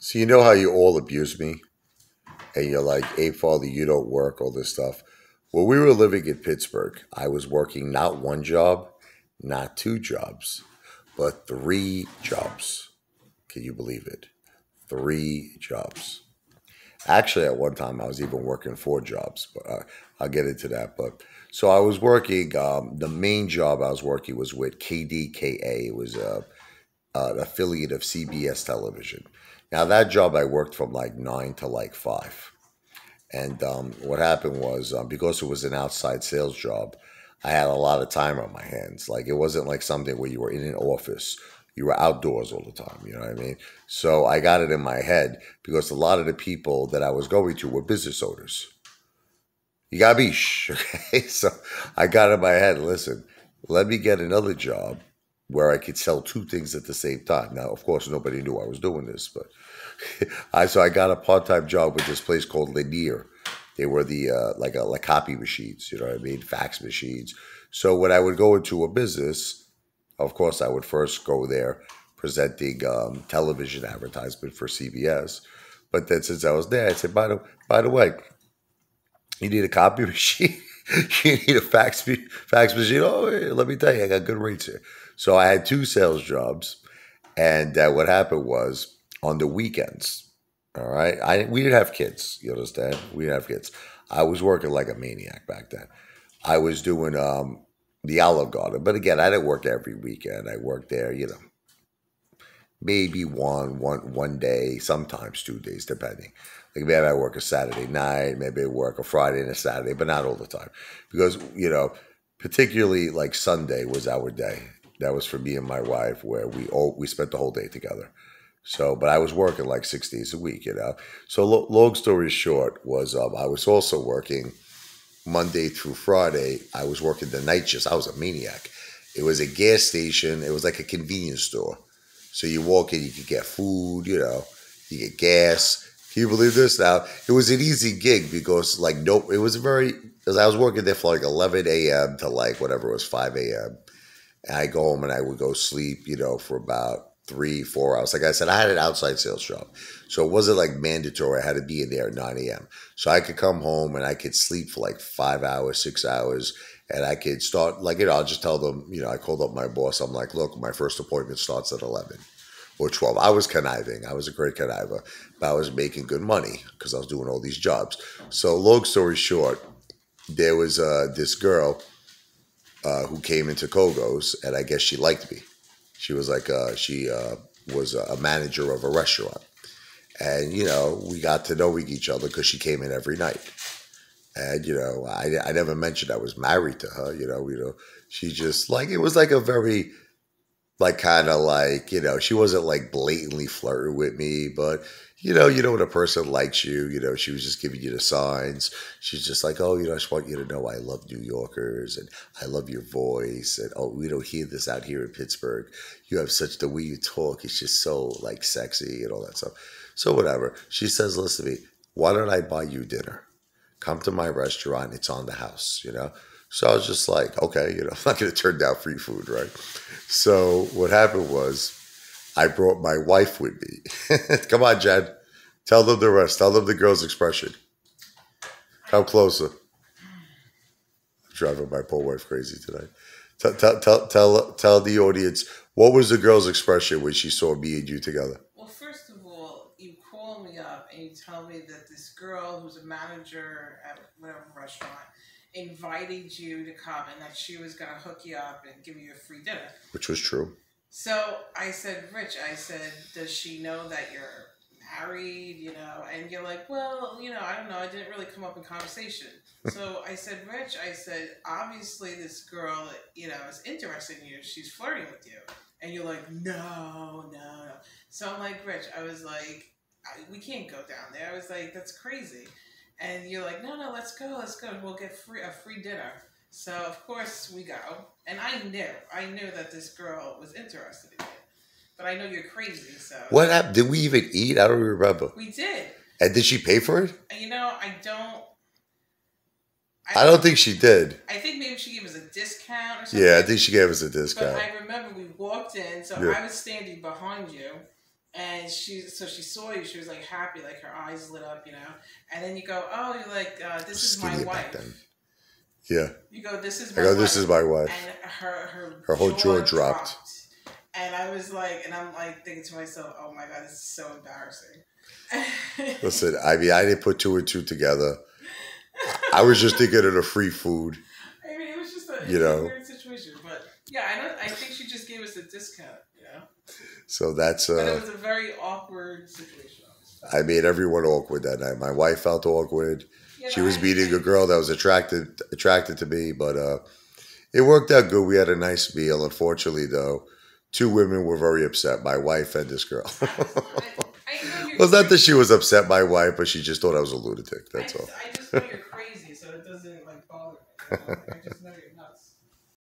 So you know how you all abuse me, and you're like, "Hey, father, you don't work, all this stuff." When we were living in Pittsburgh, I was working not one job, not two jobs, but three jobs. Can you believe it? Three jobs. Actually, at one time, I was even working four jobs, but I'll get into that. But so I was working. The main job I was working was with KDKA. It was an affiliate of CBS Television. Now that job I worked from like 9 to like 5. And what happened was because it was an outside sales job, I had a lot of time on my hands. Like it wasn't like something where you were in an office. You were outdoors all the time. You know what I mean? So I got it in my head because a lot of the people that I was going to were business owners. You got me, okay? So I got in my head, listen, let me get another job where I could sell two things at the same time. Now, of course, nobody knew I was doing this, but I got a part-time job with this place called Lanier. They were the like copy machines, you know what I mean, fax machines. So when I would go into a business, of course, I would first go there presenting television advertisement for CBS. But then since I was there, I said, by the way, you need a copy machine. You need a fax machine. Oh, hey, let me tell you, I got good rates here. So I had two sales jobs, and what happened was on the weekends. All right, we didn't have kids. You understand? We didn't have kids. I was working like a maniac back then. I was doing the Olive Garden, but again, I didn't work every weekend. I worked there, maybe one day, sometimes 2 days, depending. Like maybe I work a Saturday night, maybe I work a Friday and a Saturday, but not all the time. Because, particularly like Sunday was our day. That was for me and my wife where we spent the whole day together. So, but I was working like 6 days a week. So long story short was I was also working Monday through Friday. I was working the night shifts. I was a maniac. It was a gas station. It was like a convenience store. So you walk in, you could get food, you get gas. Can you believe this? Now it was an easy gig because like no, it was very because I was working there for like 11 a.m. to like whatever it was 5 a.m. And I go home and I would go sleep, for about 3, 4 hours. Like I said, I had an outside sales job. So it wasn't like mandatory. I had to be in there at 9 a.m. So I could come home and I could sleep for like 5 hours, 6 hours. And I could start, like, I'll just tell them, I called up my boss. I'm like, look, my first appointment starts at 11 or 12. I was conniving. I was a great conniver. But I was making good money because I was doing all these jobs. So long story short, there was this girl who came into Kogo's, and I guess she liked me. She was like, she was a manager of a restaurant. And, we got to know each other because she came in every night. And, I never mentioned I was married to her, she just like, it was like a very, like, kind of like, she wasn't like blatantly flirting with me, but, when a person likes you, she was just giving you the signs. She's just like, oh, I just want you to know I love New Yorkers and I love your voice. And, oh, we don't hear this out here in Pittsburgh. You have such, the way you talk, it's just so like sexy and all that stuff. So whatever. She says, listen to me, why don't I buy you dinner? Come to my restaurant. It's on the house. So I was just like, okay, I'm not going to turn down free food, right? So what happened was I brought my wife with me. Come on, Jen. Tell them the rest. Tell them the girl's expression. Come closer. I'm driving my poor wife crazy tonight. Tell the audience, what was the girl's expression when she saw me and you together? Well, first of all, you call me up and you tell me that this girl who's a manager at whatever restaurant invited you to come and that she was going to hook you up and give you a free dinner. Which was true. So I said, Rich, I said, does she know that you're married, And you're like, well, I don't know. I didn't really come up in conversation. So I said, Rich, I said, obviously this girl, is interested in you. She's flirting with you. And you're like, no, no, no. So I'm like, Rich, I was like, we can't go down there. I was like, that's crazy. And you're like, no, no, let's go. We'll get a free dinner. So of course we go. And I knew that this girl was interested in you. But I know you're crazy, so. What happened? Did we even eat? I don't even remember. We did. And did she pay for it? I don't. I don't think she did. I think maybe she gave us a discount or something. Yeah, I think she gave us a discount. But I remember we walked in, so Yeah. I was standing behind you, And she saw you. She was like happy, like her eyes lit up, And then you go, oh, you're like, this is my Skinny back then. wife. Yeah. You go, this is I my go, wife. this is my wife. And Her whole jaw dropped. And I was like, and I'm like thinking to myself, oh my God, this is so embarrassing. Listen, I mean, I didn't put two and two together. I was just thinking of the free food. I mean, it was just a weird situation. But yeah, I think she just gave us a discount, So that's but it was a very awkward situation. I made everyone awkward that night. My wife felt awkward. Yeah, She was meeting a girl that was attracted to me, but it worked out good. We had a nice meal. Unfortunately, though, two women were very upset. My wife and this girl. Well, it's not that she was upset, my wife, but she just thought I was a lunatic. That's all. I just know you're crazy, so it doesn't like bother me. I just know